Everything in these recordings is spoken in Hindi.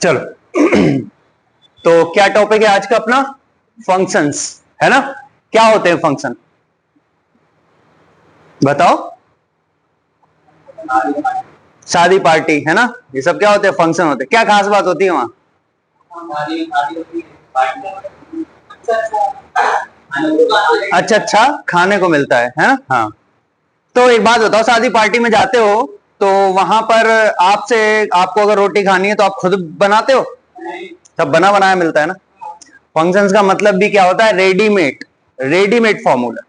चलो तो क्या टॉपिक है आज का अपना? फंक्शंस, है ना? क्या होते हैं फंक्शन? बताओ। शादी पार्टी, है ना? ये सब क्या होते हैं? फंक्शन होते हैं। क्या खास बात होती है वहां? अच्छा अच्छा खाने को मिलता है ना? हाँ। तो एक बात बताओ, शादी पार्टी में जाते हो तो वहां पर आपसे आपको अगर रोटी खानी है तो आप खुद बनाते हो? सब बना बनाया मिलता है ना? फंक्शंस का मतलब भी क्या होता है? रेडीमेड, रेडीमेड फॉर्मूला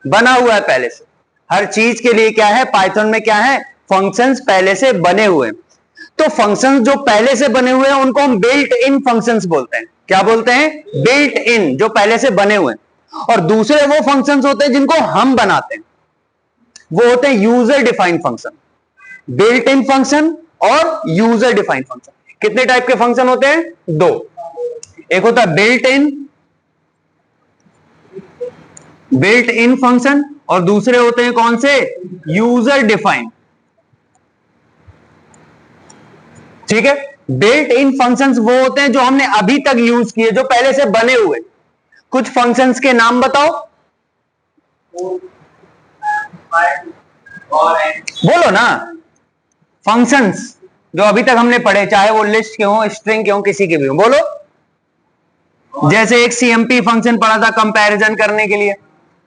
बना हुआ है पहले से। हर चीज के लिए क्या है पाइथन में? क्या है? फंक्शंस पहले से बने हुए। तो फंक्शंस जो पहले से बने हुए हैं उनको हम बिल्ट इन फंक्शंस बोलते हैं। क्या बोलते हैं? बिल्ट इन, जो पहले से बने हुए हैं। और दूसरे वो फंक्शंस होते हैं जिनको हम बनाते हैं, वो होते हैं user defined function. Built in function और यूजर डिफाइंड फंक्शन। कितने टाइप के फंक्शन होते हैं? दो। एक होता है बिल्ट इन फंक्शन और दूसरे होते हैं कौन से? User defined. ठीक है? बिल्ट इन फंक्शंस वो होते हैं जो हमने अभी तक यूज किए, जो पहले से बने हुए। कुछ फंक्शंस के नाम बताओ। बोलो ना। फंक्शंस जो अभी तक हमने पढ़े, चाहे वो लिस्ट के हो, स्ट्रिंग के हो, किसी के भी हो, बोलो। जैसे एक सीएमपी फंक्शन पढ़ा था कंपैरिजन करने के लिए,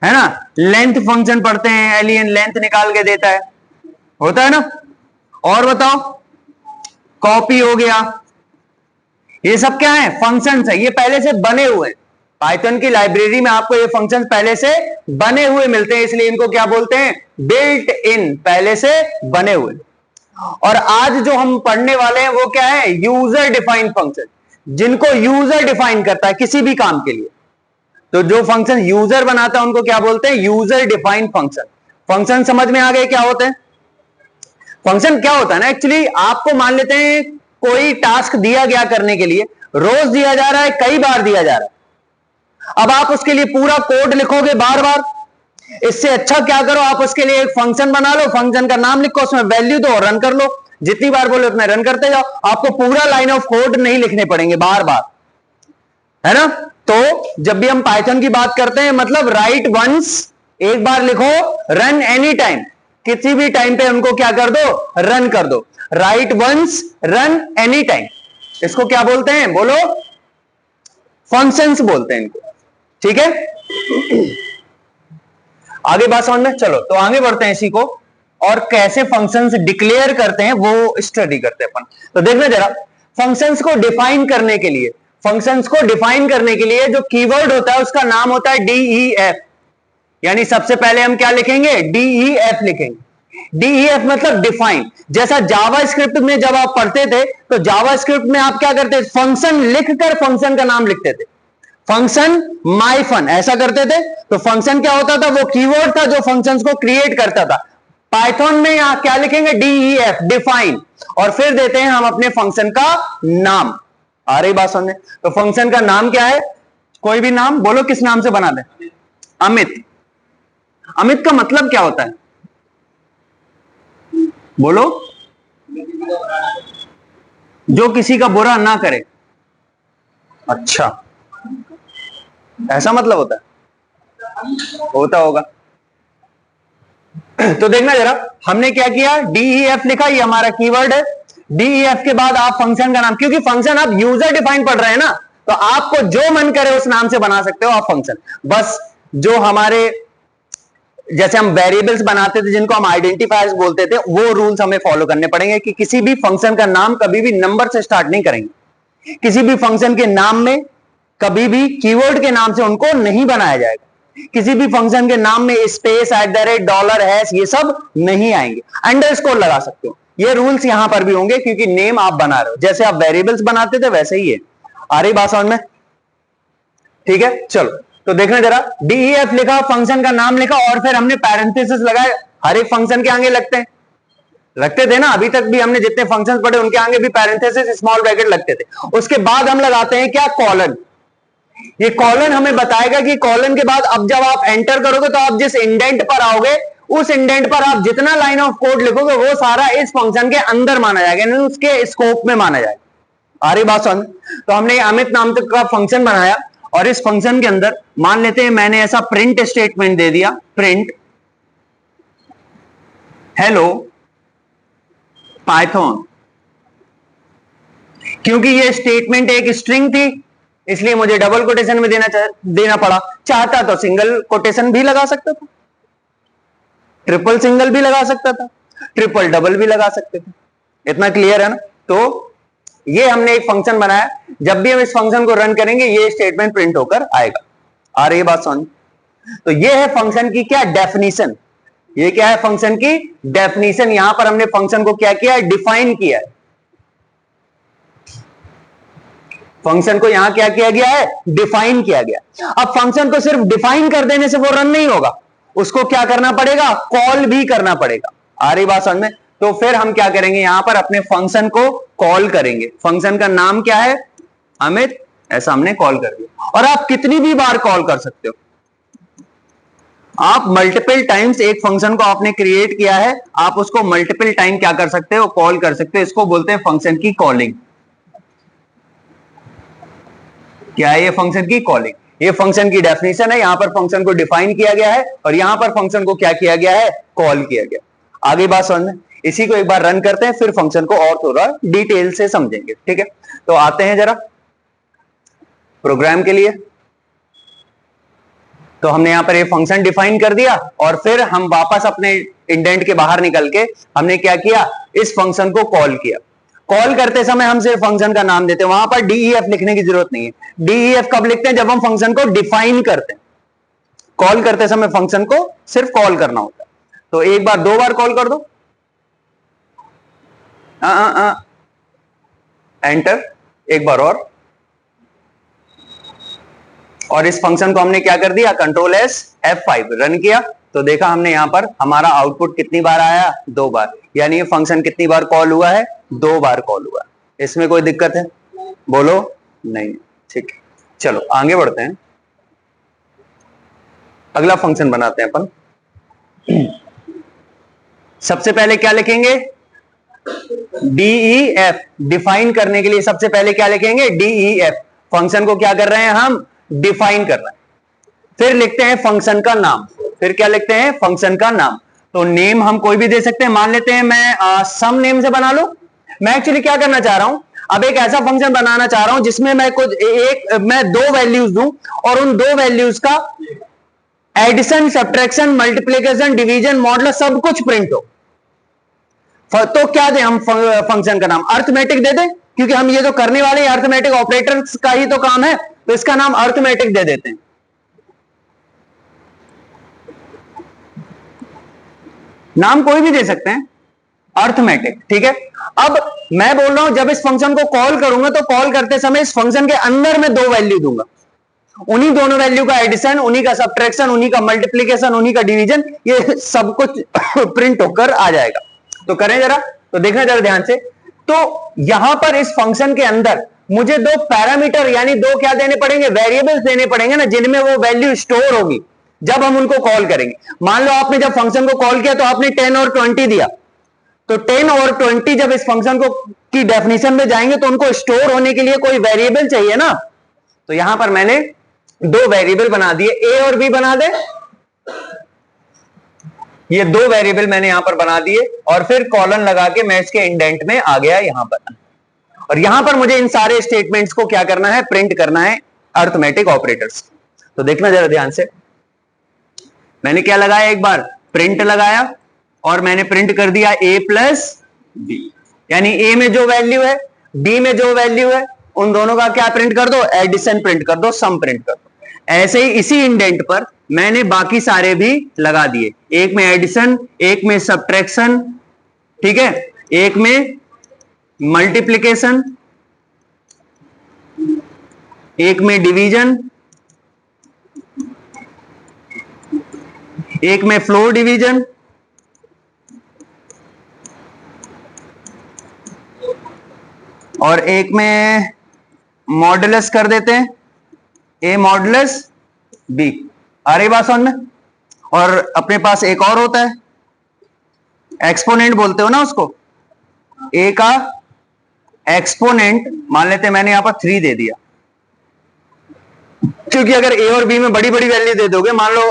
है ना? लेंथ फंक्शन पढ़ते हैं, एलियन लेंथ निकाल के देता है, होता है ना? और बताओ। कॉपी हो गया। ये सब क्या है? फंक्शंस है। ये पहले से बने हुए। पाइथन की लाइब्रेरी में आपको ये फंक्शंस पहले से बने हुए मिलते हैं, इसलिए इनको क्या बोलते हैं? बिल्ट इन, पहले से बने हुए। और आज जो हम पढ़ने वाले हैं वो क्या है? यूजर डिफाइंड फंक्शन, जिनको यूजर डिफाइन करता है किसी भी काम के लिए। तो जो फंक्शन यूजर बनाता है उनको क्या बोलते हैं? User defined function. फंक्शन समझ में आ गए क्या होते हैं? फंक्शन क्या होता है ना, एक्चुअली आपको मान लेते हैं कोई टास्क दिया गया करने के लिए, रोज दिया जा रहा है, कई बार दिया जा रहा है। अब आप उसके लिए पूरा कोड लिखोगे बार बार, इससे अच्छा क्या करो, आप उसके लिए एक फंक्शन बना लो, फंक्शन का नाम लिखो, उसमें वैल्यू दो और रन कर लो। जितनी बार बोले उतना रन करते जाओ, आपको पूरा लाइन ऑफ कोड नहीं लिखने पड़ेंगे बार बार, है ना? तो जब भी हम पाइथन की बात करते हैं, मतलब राइट वंस, एक बार लिखो, रन एनी टाइम, किसी भी टाइम पे उनको क्या कर दो? रन कर दो। Write once, run any time, इसको क्या बोलते हैं? बोलो। फंक्शंस बोलते हैं इनको। ठीक है? आगे बात समझ में? चलो तो आगे बढ़ते हैं इसी को, और कैसे फंक्शंस डिक्लेयर करते हैं वो स्टडी करते हैं अपन। तो देखना जरा, फंक्शंस को डिफाइन करने के लिए, फंक्शंस को डिफाइन करने के लिए जो कीवर्ड होता है उसका नाम होता है डीईएफ। यानी सबसे पहले हम क्या लिखेंगे? डीईएफ लिखेंगे। डीईएफ मतलब डिफाइन। जैसा जावास्क्रिप्ट में जब आप पढ़ते थे तो जावास्क्रिप्ट में आप क्या करते थे? फंक्शन लिखकर फंक्शन का नाम लिखते थे। फंक्शन माई फन ऐसा करते थे। तो फंक्शन क्या होता था? वो कीवर्ड था जो फंक्शंस को क्रिएट करता था। पाइथन में यहां क्या लिखेंगे? डीईएफ, डिफाइन, और फिर देते हैं हम अपने फंक्शन का नाम। आ रही बात समझ में? तो फंक्शन का नाम क्या है? कोई भी नाम बोलो, किस नाम से बना दे? अमित। अमित का मतलब क्या होता है? बोलो। जो किसी का बुरा ना करे। अच्छा, ऐसा मतलब होता है? होता होगा। तो देखना जरा, हमने क्या किया? डीईएफ लिखा, ये हमारा कीवर्ड है। डीईएफ के बाद आप फंक्शन का नाम, क्योंकि फंक्शन आप यूजर डिफाइन पढ़ रहे हैं ना, तो आपको जो मन करे उस नाम से बना सकते हो आप फंक्शन। बस जो हमारे, जैसे हम वेरिएबल्स बनाते थे जिनको हम आइडेंटिफायर्स बोलते थे, वो रूल्स हमें फॉलो करने पड़ेंगे कि किसी भी फंक्शन का नाम कभी भी नंबर से स्टार्ट नहीं करेंगे। किसी भी फंक्शन के नाम में कभी भी कीवर्ड के नाम से उनको नहीं बनाया जाएगा। किसी भी फंक्शन के नाम में स्पेस, @ डॉलर, हैश, ये सब नहीं आएंगे। अंडरस्कोर लगा सकते हो। ये रूल्स यहां पर भी होंगे क्योंकि नेम आप बना रहे हो। जैसे आप वेरिएबल्स बनाते थे वैसे ही है। आ रही बात समझ में? ठीक है, चलो तो देखना जरा, डीईएफ लिखा, फंक्शन का नाम लिखा, और फिर हमने पैरेंथेसिस लगाए। हर एक फंक्शन के आगे लगते हैं, लगते थे ना, अभी तक भी हमने जितने फंक्शंस पढ़े उनके आगे भी पैरेंथेसिस, स्मॉल ब्रैकेट लगते थे। उसके बाद हम लगाते हैं क्या? कॉलन। ये कॉलन हमें बताएगा कि कॉलन के बाद अब जब आप एंटर करोगे तो आप जिस इंडेंट पर आओगे, उस इंडेंट पर आप जितना लाइन ऑफ कोड लिखोगे वो सारा इस फंक्शन के अंदर माना जाएगा, उसके स्कोप में माना जाएगा। आ रही बात समझ? तो हमने अमित नाम तक का फंक्शन बनाया और इस फंक्शन के अंदर मान लेते हैं मैंने ऐसा प्रिंट स्टेटमेंट दे दिया, प्रिंट हेलो पाइथन। क्योंकि ये स्टेटमेंट एक स्ट्रिंग थी इसलिए मुझे डबल कोटेशन में देना पड़ा। चाहता तो सिंगल कोटेशन भी लगा सकता था, ट्रिपल सिंगल भी लगा सकता था, ट्रिपल डबल भी लगा सकते थे। इतना क्लियर है ना? तो ये हमने एक फंक्शन बनाया, जब भी हम इस फंक्शन को रन करेंगे ये स्टेटमेंट प्रिंट होकर आएगा। आ रही है बात समझ? तो ये है फंक्शन की क्या डेफिनेशन, ये क्या है फंक्शन की डेफिनेशन। यहां पर हमने फंक्शन को क्या किया है, डिफाइन किया है। फंक्शन को यहां क्या किया गया है, डिफाइन किया गया। अब फंक्शन को सिर्फ डिफाइन कर देने से वो रन नहीं होगा, उसको क्या करना पड़ेगा, कॉल भी करना पड़ेगा। आ रही बात समझ में? तो फिर हम क्या करेंगे, यहां पर अपने फंक्शन को कॉल करेंगे। फंक्शन का नाम क्या है, अमित, ऐसा हमने कॉल कर दिया। और आप कितनी भी बार कॉल कर सकते हो, आप मल्टीपल टाइम्स एक फंक्शन को आपने क्रिएट किया है, आप उसको मल्टीपल टाइम क्या कर सकते हो, कॉल कर सकते हो। इसको बोलते हैं फंक्शन की कॉलिंग। क्या है ये फंक्शन की कॉलिंग? ये फंक्शन की डेफिनेशन है। यहां पर फंक्शन को डिफाइन किया गया है और यहां पर फंक्शन को क्या किया गया है, कॉल किया गया। आगे बात समझ में? इसी को एक बार रन करते हैं फिर फंक्शन को और थोड़ा डिटेल से समझेंगे। ठीक है, तो आते हैं जरा प्रोग्राम के लिए। तो हमने यहां पर ये फंक्शन डिफाइन कर दिया और फिर हम वापस अपने इंडेंट के बाहर निकल के हमने क्या किया, इस फंक्शन को कॉल किया। कॉल करते समय हम सिर्फ फंक्शन का नाम देते हैं, वहां पर डीईएफ लिखने की जरूरत नहीं है। डीईएफ कब लिखते हैं, जब हम फंक्शन को डिफाइन करते हैं। कॉल करते समय फंक्शन को सिर्फ कॉल करना होता है। तो एक बार, दो बार कॉल कर दो, एंटर, एक बार और इस फंक्शन को हमने क्या कर दिया, कंट्रोल एस F5 रन किया। तो देखा हमने यहां पर हमारा आउटपुट कितनी बार आया, 2 बार। यानी ये फंक्शन कितनी बार कॉल हुआ है, 2 बार कॉल हुआ है। इसमें कोई दिक्कत है, बोलो? नहीं। ठीक है, चलो आगे बढ़ते हैं, अगला फंक्शन बनाते हैं अपन। सबसे पहले क्या लिखेंगे, डीईएफ। डिफाइन करने के लिए सबसे पहले क्या लिखेंगे, डीईएफ। फंक्शन को क्या कर रहे हैं हम, डिफाइन कर रहे हैं। फिर लिखते हैं फंक्शन का नाम। फिर क्या लिखते हैं, फंक्शन का नाम। तो नेम हम कोई भी दे सकते हैं, मान लेते हैं मैं सम नेम से बना लो। मैं एक्चुअली क्या करना चाह रहा हूं, अब एक ऐसा फंक्शन बनाना चाह रहा हूं जिसमें मैं मैं 2 वैल्यूज दूं और उन 2 वैल्यूज का addition, subtraction, multiplication, division, modulus सब कुछ प्रिंट हो। तो क्या दें हम फंक्शन का नाम, अर्थमेटिक दे दें, क्योंकि हम ये तो करने वाले अर्थमेटिक ऑपरेटर्स का ही तो काम है, तो इसका नाम अर्थमेटिक दे देते हैं। नाम कोई भी दे सकते हैं, अर्थमेटिक। ठीक है, अब मैं बोल रहा हूं जब इस फंक्शन को कॉल करूंगा तो कॉल करते समय इस फंक्शन के अंदर मैं 2 वैल्यू दूंगा, उन्हीं दोनों वैल्यू का एडिशन, उन्हीं का सब्ट्रैक्शन, उन्हीं का मल्टीप्लीकेशन, उन्हीं का डिवीजन, ये सब कुछ प्रिंट होकर आ जाएगा। तो करें जरा, तो देखना जरा ध्यान से। तो यहां पर इस फंक्शन के अंदर मुझे 2 पैरामीटर यानी 2 क्या देने पड़ेंगे, वेरिएबल्स देने पड़ेंगे ना, जिनमें वो वैल्यू स्टोर होगी जब हम उनको कॉल करेंगे। मान लो आपने जब फंक्शन को कॉल किया तो आपने 10 और 20 दिया, तो 10 और 20 जब इस फंक्शन को की डेफिनेशन में जाएंगे तो उनको स्टोर होने के लिए कोई वेरिएबल चाहिए ना। तो यहां पर मैंने 2 वेरिएबल बना दिए, ए और बी बना दे। ये 2 वेरिएबल मैंने यहां पर बना दिए और फिर कॉलन लगा के मैं इसके इंडेंट में आ गया यहां पर। और यहां पर मुझे इन सारे स्टेटमेंट्स को क्या करना है, प्रिंट करना है, अर्थमेटिक ऑपरेटर्स। तो देखना जरा ध्यान से, मैंने क्या लगाया, एक बार प्रिंट लगाया और मैंने प्रिंट कर दिया a प्लस बी। यानी a में जो वैल्यू है, b में जो वैल्यू है, उन दोनों का क्या प्रिंट कर दो, एडिशन प्रिंट कर दो, सम प्रिंट कर दो। ऐसे ही इसी इंडेंट पर मैंने बाकी सारे भी लगा दिए, एक में एडिशन, एक में सब्ट्रैक्शन, ठीक है, एक में मल्टीप्लिकेशन, एक में डिवीजन, एक में फ्लोर डिवीजन, और एक में मॉडुलस कर देते हैं, ए मॉडुलस बी। आ रही बात समझ में? और अपने पास एक और होता है, एक्सपोनेंट बोलते हो ना उसको, ए का एक्सपोनेंट मान लेते हैं, मैंने यहां पर 3 दे दिया, क्योंकि अगर ए और बी में बड़ी बड़ी वैल्यू दे दोगे, मान लो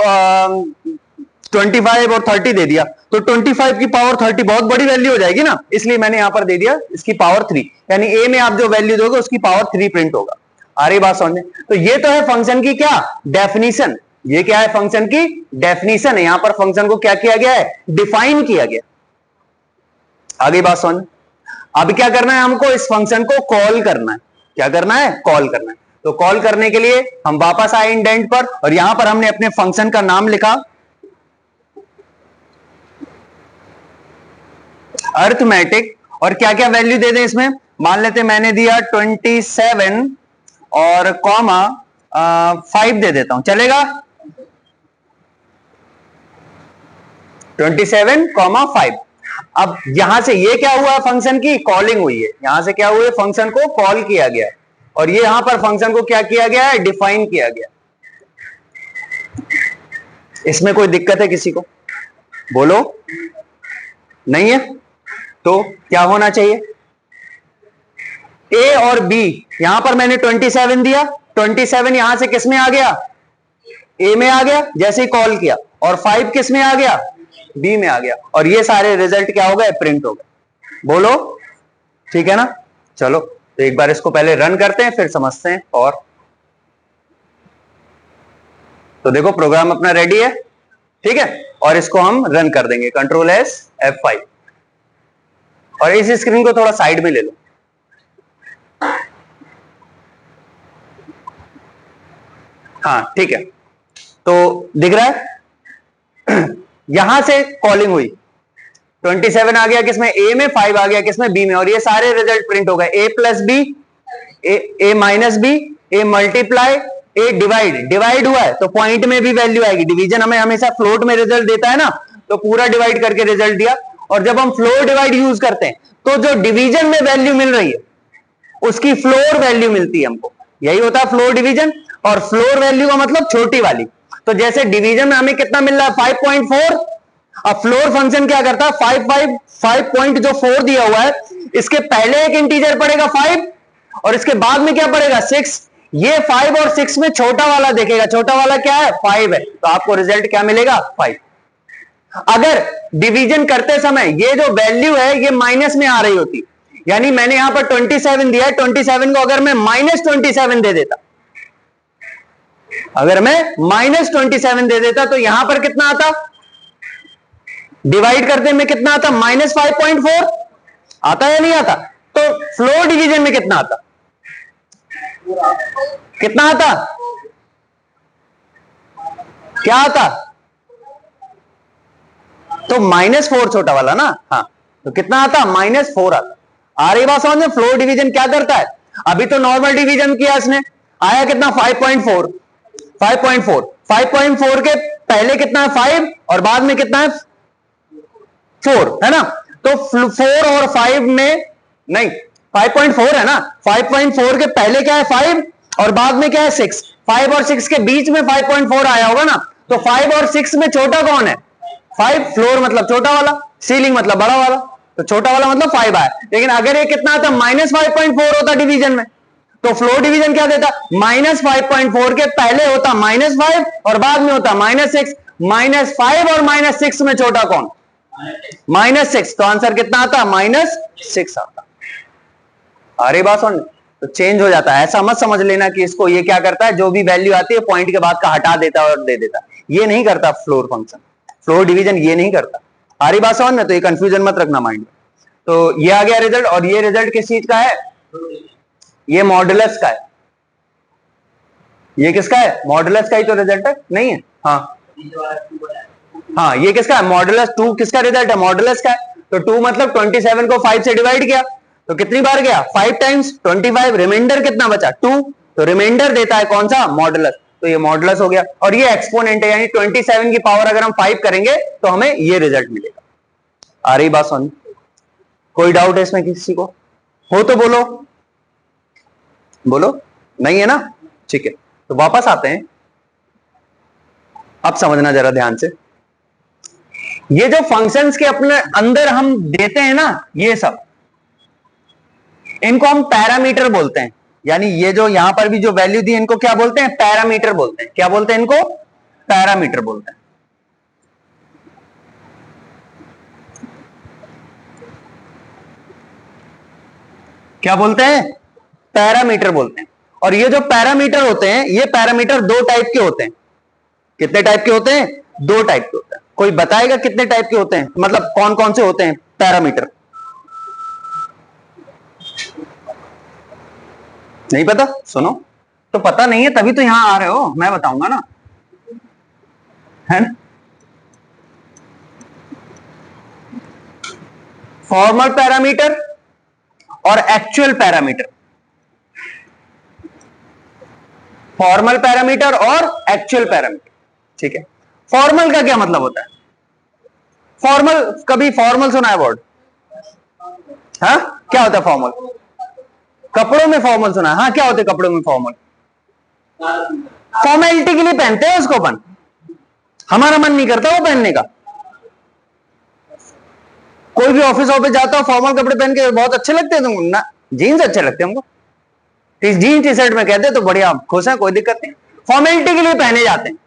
25 और 30 दे दिया, तो 25 की पावर 30 बहुत बड़ी वैल्यू हो जाएगी ना, इसलिए मैंने यहां पर दे दिया इसकी पावर 3, यानी ए में आप जो वैल्यू दोगे उसकी पावर 3 प्रिंट होगा। आ रही बात समझ में? तो ये तो है फंक्शन की क्या डेफिनेशन, ये क्या है फंक्शन की डेफिनेशन है, यहां पर फंक्शन को क्या किया गया है, डिफाइन किया गया। आगे बात समझ। अब क्या करना है हमको, इस फंक्शन को कॉल करना है। क्या करना है, कॉल करना है। तो कॉल करने के लिए हम वापस आए इंडेंट पर, और यहां पर हमने अपने फंक्शन का नाम लिखा अर्थमेटिक, और क्या क्या वैल्यू दे दें इसमें, मान लेते मैंने दिया 27 और कॉमा 5 दे देता हूं, चलेगा? 27, 5। अब यहां से ये क्या हुआ, फंक्शन की कॉलिंग हुई है, यहां से क्या हुआ, फंक्शन को कॉल किया गया, और ये यहां पर फंक्शन को क्या किया गया है, डिफाइन किया गया। इसमें कोई दिक्कत है किसी को, बोलो? नहीं है? तो क्या होना चाहिए, ए और बी, यहां पर मैंने 27 दिया, 27 यहां से किस में आ गया, ए में आ गया जैसे ही कॉल किया, और 5 किस में आ गया, बी में आ गया, और ये सारे रिजल्ट क्या हो गए, प्रिंट हो गए। बोलो ठीक है ना? चलो तो एक बार इसको पहले रन करते हैं, फिर समझते हैं। और तो देखो प्रोग्राम अपना रेडी है, ठीक है, और इसको हम रन कर देंगे, कंट्रोल एस F5, और इस स्क्रीन को थोड़ा साइड में ले लो। हाँ ठीक है, तो दिख रहा है यहां से कॉलिंग हुई, 27 आ गया किसमें, ए में, 5 आ गया किसमें, बी में, और ये सारे रिजल्ट प्रिंट हो गए, ए plus B, A minus B, A multiply, A divide हुआ है तो पॉइंट में भी वैल्यू आएगी। डिवीजन हमें हमेशा फ्लोट में रिजल्ट देता है ना, तो पूरा डिवाइड करके रिजल्ट दिया, और जब हम फ्लोर डिवाइड यूज करते हैं तो जो डिवीजन में वैल्यू मिल रही है उसकी फ्लोर वैल्यू मिलती है हमको, यही होता है फ्लोर डिवीजन। और फ्लोर वैल्यू का मतलब छोटी वाली, तो जैसे डिवीजन में हमें कितना मिल रहा है, 5.4, अब फ्लोर फंक्शन क्या करता है, 5 पॉइंट जो 4 दिया हुआ है, इसके पहले एक इंटीजर पड़ेगा 5, और इसके बाद में क्या पड़ेगा 6, ये 5 और 6 में छोटा वाला देखेगा, छोटा वाला क्या है, 5 है, तो आपको रिजल्ट क्या मिलेगा, 5। अगर डिवीजन करते समय ये जो वैल्यू है ये माइनस में आ रही होती, यानी मैंने यहां पर 27 दिया है, 27 को अगर मैं -27 दे देता, अगर मैं -27 दे देता तो यहां पर कितना आता, डिवाइड करते में कितना आता, -5.4 आता या नहीं आता? तो फ्लोर डिवीजन में कितना आता, कितना आता, क्या आता, तो -4 छोटा वाला ना, हाँ, तो कितना आता, -4 आता। आ रही बात समझ में? फ्लोर डिवीजन क्या करता है, अभी तो नॉर्मल डिवीजन किया इसने, आया कितना 5.4, 5.4 के पहले कितना है 5, और बाद में कितना है 4, है ना? तो 4 और 5 में नहीं, 5.4 है ना, 5.4 के पहले क्या है 5, और बाद में क्या है 6, 5 और 6 के बीच में 5.4 आया होगा ना, तो 5 और 6 में छोटा कौन है, 5, फ्लोर मतलब छोटा वाला, सीलिंग मतलब बड़ा वाला, तो छोटा वाला मतलब 5 आया। लेकिन अगर ये कितना आता, -5.4 होता डिवीजन में, तो फ्लोर डिवीजन क्या देता, -5.4 के पहले होता -5 और बाद में होता -6, -5 और -6 में छोटा कौन, -6, तो आंसर कितना आता, -6 आता। अरे बात सुन, तो चेंज हो जाता है, ऐसा मत समझ लेना कि इसको ये क्या करता है, जो भी वैल्यू आती है पॉइंट के बाद का हटा देता है और दे देता है, ये नहीं करता फ्लोर फंक्शन, फ्लोर डिवीजन ये नहीं करता। आ रही बात समझ में? तो ये कंफ्यूजन मत रखना माइंड में। तो ये आ गया रिजल्ट, और ये रिजल्ट किस चीज का है, ये मॉडुलस का है। ये किसका है, मॉडुलस का ही तो रिजल्ट है, नहीं है? हाँ हाँ, ये किसका है, मॉडुलस 2 किसका रिजल्ट है, मॉडुलस का है। तो 2 मतलब 27 को 5 से डिवाइड किया तो कितनी बार गया, 5 टाइम्स 25, रिमाइंडर कितना बचा 2, तो रिमाइंडर देता है कौन सा, मॉडुलस, तो ये मॉडुलस हो गया। और ये एक्सपोनेंट है, यानी 27 की पावर अगर हम 5 करेंगे तो हमें ये रिजल्ट मिलेगा। आ रही बात सुन? कोई डाउट है इसमें किसी को, हो तो बोलो, बोलो, नहीं है ना? ठीक है, तो वापस आते हैं, अब समझना जरा ध्यान से, ये जो फंक्शंस के अपने अंदर हम देते हैं ना, ये सब इनको हम पैरामीटर बोलते हैं, यानी ये जो यहां पर भी जो वैल्यू दी इनको क्या बोलते हैं? पैरामीटर बोलते हैं। क्या बोलते हैं इनको? पैरामीटर बोलते हैं। क्या बोलते हैं? पैरामीटर बोलते हैं। और ये जो पैरामीटर होते हैं, ये पैरामीटर दो टाइप के होते हैं। कितने टाइप के होते हैं? दो टाइप के होते हैं। कोई बताएगा कितने टाइप के होते हैं, मतलब कौन कौन से होते हैं पैरामीटर? नहीं पता? सुनो, तो पता नहीं है तभी तो यहां आ रहे हो, मैं बताऊंगा ना, है ना? फॉर्मल पैरामीटर और एक्चुअल पैरामीटर। फॉर्मल पैरामीटर और एक्चुअल पैरामीटर, ठीक है। फॉर्मल का क्या मतलब होता है? फॉर्मल, कभी फॉर्मल सुना है वर्ड? हाँ, क्या होता है फॉर्मल? कपड़ों में फॉर्मल सुना है? हाँ, क्या होते हैं कपड़ों में फॉर्मल? फॉर्मेलिटी के लिए पहनते हैं उसको अपन, हमारा मन नहीं करता वो पहनने का। कोई भी ऑफिस ऑफिस जाता हो फॉर्मल कपड़े पहन के, बहुत अच्छे लगते हैं तुमको ना? जीन्स अच्छे लगते हैं हमको, जीन्स टी शर्ट में कहते हैं तो बढ़िया खुश है, कोई दिक्कत नहीं। फॉर्मेलिटी के लिए पहने जाते हैं,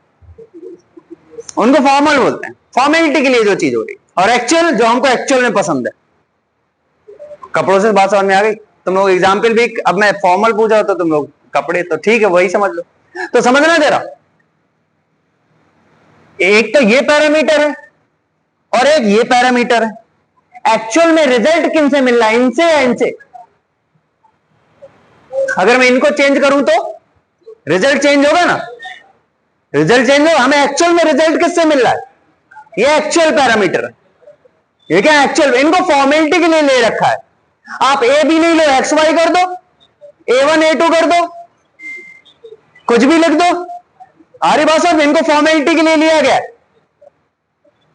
उनको फॉर्मल बोलते हैं, फॉर्मेलिटी के लिए जो चीज हो रही। और एक्चुअल, जो हमको एक्चुअल में पसंद है। कपड़ों से बात समझ में आ गई? तुम लोग एग्जाम्पल भी, अब मैं फॉर्मल पूछा तो तुम लोग कपड़े, तो ठीक है वही समझ लो। तो समझना जरा, एक तो ये पैरामीटर है और एक ये पैरामीटर है। एक्चुअल में रिजल्ट किन से मिल रहा है, इनसे या इनसे? अगर मैं इनको चेंज करूं तो रिजल्ट चेंज होगा ना? रिजल्ट चेंज होगा। हमें एक्चुअल में रिजल्ट किससे मिल रहा है? ये एक्चुअल पैरामीटर है। ये क्या एक्चुअल, इनको फॉर्मेलिटी के लिए ले रखा है। आप ए भी नहीं लो, एक्स वाई कर दो, A1 A2 कर दो, कुछ भी लिख दो। अरे बात साहब, इनको फॉर्मेलिटी के लिए लिया गया,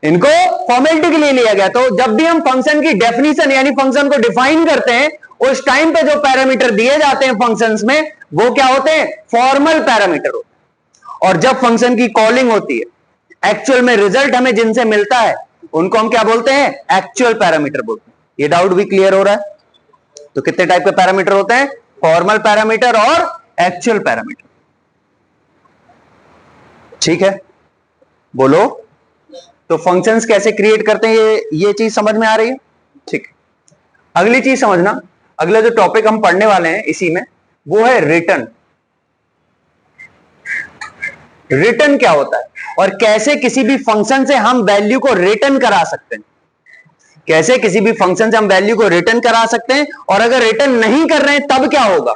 इनको फॉर्मेलिटी के लिए लिया गया। तो जब भी हम फंक्शन की डेफिनेशन यानी फंक्शन को डिफाइन करते हैं, उस टाइम पे जो पैरामीटर दिए जाते हैं फंक्शंस में, वो क्या होते हैं? फॉर्मल पैरामीटर होते हैं। और जब फंक्शन की कॉलिंग होती है, एक्चुअल में रिजल्ट हमें जिनसे मिलता है, उनको हम क्या बोलते हैं? एक्चुअल पैरामीटर बोलते हैं। ये डाउट भी क्लियर हो रहा है? तो कितने टाइप के पैरामीटर होते हैं? फॉर्मल पैरामीटर और एक्चुअल पैरामीटर, ठीक है? बोलो, तो फंक्शंस कैसे क्रिएट करते हैं, ये चीज समझ में आ रही है? ठीक है। अगली चीज समझना, अगला जो टॉपिक हम पढ़ने वाले हैं इसी में, वो है रिटर्न। रिटर्न क्या होता है और कैसे किसी भी फंक्शन से हम वैल्यू को रिटर्न करा सकते हैं। कैसे किसी भी फंक्शन से हम वैल्यू को रिटर्न करा सकते हैं, और अगर रिटर्न नहीं कर रहे हैं तब क्या होगा?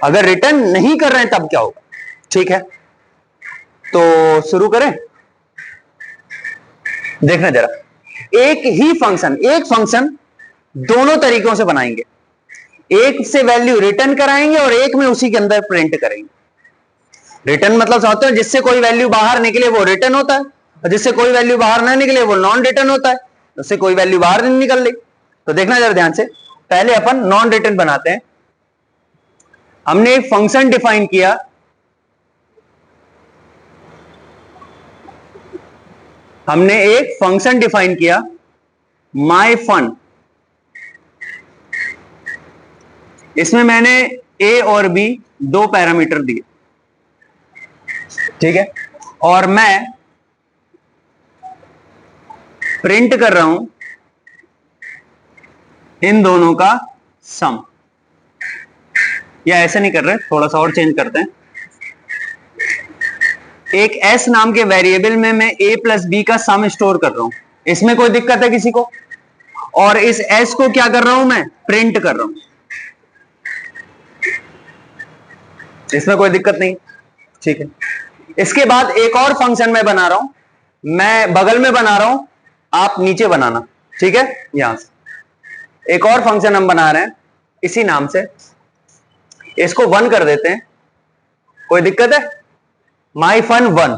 अगर रिटर्न नहीं कर रहे हैं तब क्या होगा? ठीक है, तो शुरू करें। देखना जरा, एक ही फंक्शन, एक फंक्शन दोनों तरीकों से बनाएंगे। एक से वैल्यू रिटर्न कराएंगे और एक में उसी के अंदर प्रिंट करेंगे। रिटर्न मतलब समझते हो, जिससे कोई वैल्यू बाहर निकले वो रिटर्न होता है, और जिससे कोई वैल्यू बाहर ना निकले वो नॉन रिटर्न होता है। उससे कोई वैल्यू बाहर नहीं निकल रही। तो देखना जरा ध्यान से, पहले अपन नॉन रिटर्न बनाते हैं। हमने एक फंक्शन डिफाइन किया, हमने एक फंक्शन डिफाइन किया माई फन। इसमें मैंने ए और बी दो पैरामीटर दिए, ठीक है, और मैं प्रिंट कर रहा हूं इन दोनों का सम। या ऐसे नहीं कर रहे, थोड़ा सा और चेंज करते हैं। एक s नाम के वेरिएबल में मैं a प्लस बी का सम स्टोर कर रहा हूं। इसमें कोई दिक्कत है किसी को? और इस s को क्या कर रहा हूं मैं? प्रिंट कर रहा हूं। इसमें कोई दिक्कत नहीं, ठीक है। इसके बाद एक और फंक्शन मैं बना रहा हूं, मैं बगल में बना रहा हूं, आप नीचे बनाना, ठीक है। यहां से एक और फंक्शन हम बना रहे हैं इसी नाम से, इसको 1 कर देते हैं। कोई दिक्कत है? माई फन 1,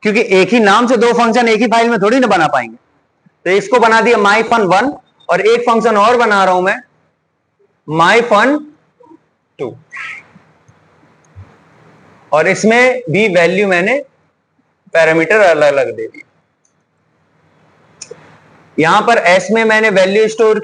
क्योंकि एक ही नाम से दो फंक्शन एक ही फाइल में थोड़ी ना बना पाएंगे। तो इसको बना दिया माई फन 1, और एक फंक्शन और बना रहा हूं मैं, माई फन 2, और इसमें भी वैल्यू मैंने पैरामीटर अलग अलग दे दी। यहां पर s में मैंने वैल्यू स्टोर